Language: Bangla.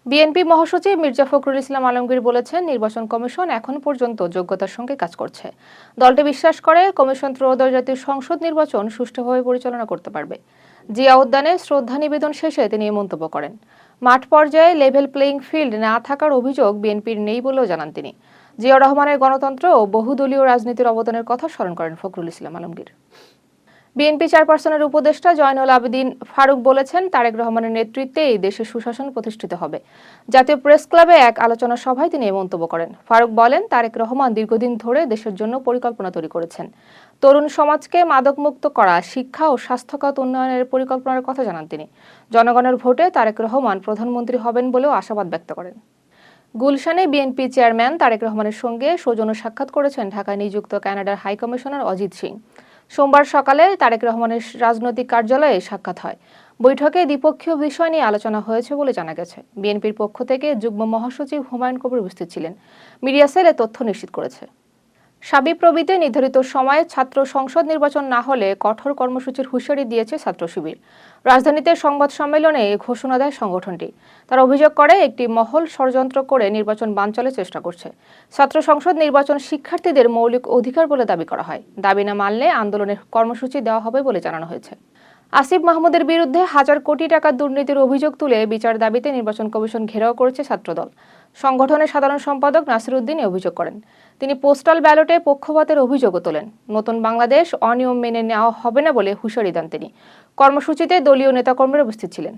বিএনপি মহাসচিব মির্জা ফখরুল ইসলাম আলমগীর বলেছেন, নির্বাচন কমিশন এখন পর্যন্ত যোগ্যতার সঙ্গে কাজ করছে। দলটি বিশ্বাস করে কমিশন ত্রয়োদশ জাতীয় সংসদ নির্বাচন সুষ্ঠুভাবে পরিচালনা করতে পারবে। জিয়া উদ্যানে শ্রদ্ধা নিবেদন শেষে তিনি এই মন্তব্য করেন। মাঠ পর্যায়ে লেভেল প্লেইং ফিল্ড না থাকার অভিযোগ বিএনপির নেই বলেও জানান তিনি। জিয়াউর রহমানের গণতন্ত্র ও বহুদলীয় রাজনীতির অবদানের কথা স্মরণ করেন ফখরুল ইসলাম আলমগীর। বিএনপি চেয়ারপারসনের উপদেষ্টা জয়নুল আবেদিন ফারুক বলেছেন, তারেক রহমানের নেতৃত্বে এই দেশে সুশাসন প্রতিষ্ঠিত হবে। জাতীয় প্রেস ক্লাবে এক আলোচনা সভায় তিনি এই মন্তব্য করেন। ফারুক বলেন, তারেক রহমান দীর্ঘদিন ধরে দেশের জন্য পরিকল্পনা তৈরি করেছেন। তরুণ সমাজকে মাদকমুক্ত করা, শিক্ষা ও স্বাস্থ্যখাত উন্নয়নের পরিকল্পনার কথা জানান তিনি। জনগণের ভোটে তারেক রহমান প্রধানমন্ত্রী হবেন বলেও আশাবাদ ব্যক্ত করেন। গুলশানে বিএনপি চেয়ারম্যান তারেক রহমানের সঙ্গে সৌজন্য সাক্ষাৎ করেছেন ঢাকায় নিযুক্ত কানাডার হাইকমিশনার অজিত সিং। সোমবার সকালে তারেক রহমানের রাজনৈতিক কার্যালয়ে সাক্ষাৎ হয়। বৈঠকে দ্বিপক্ষীয় বিষয় নিয়ে আলোচনা হয়েছে বলে জানা গেছে। বিএনপির পক্ষ থেকে যুগ্ম মহাসচিব হুমায়ুন কবির উপস্থিত ছিলেন। মিডিয়া সেল এ তথ্য নিশ্চিত করেছে। শাবিপ্রবিতে নির্ধারিত সময়ে ছাত্র সংসদ নির্বাচন না হলে কঠোর কর্মসূচির হুঁশিয়ারি দিয়েছে ছাত্র শিবির। রাজধানীতে সংবাদ সম্মেলনে এ ঘোষণা দেয় সংগঠনটি। তারা অভিযোগ করে, একটি মহল ষড়যন্ত্র করে নির্বাচন বানচালের চেষ্টা করছে। ছাত্র সংসদ নির্বাচন শিক্ষার্থীদের মৌলিক অধিকার বলে দাবি করা হয়। দাবি না মানলে আন্দোলনের কর্মসূচি দেওয়া হবে বলে জানানো হয়েছে। আসিফ মাহমুদের বিরুদ্ধে হাজার কোটি টাকার দুর্নীতির অভিযোগ তুলে বিচার দাবিতে নির্বাচন কমিশন ঘেরাও করেছে ছাত্রদল। সংগঠনের সাধারণ সম্পাদক নাসির উদ্দিন অভিযোগ করেন। তিনি পোস্টাল ব্যালটে পক্ষপাতের অভিযোগও তোলেন। নতুন বাংলাদেশ অনিয়ম মেনে নেওয়া হবে না বলে হুঁশিয়ারি দেন তিনি। কর্মসূচিতে দলীয় নেতাকর্মীরা উপস্থিত ছিলেন।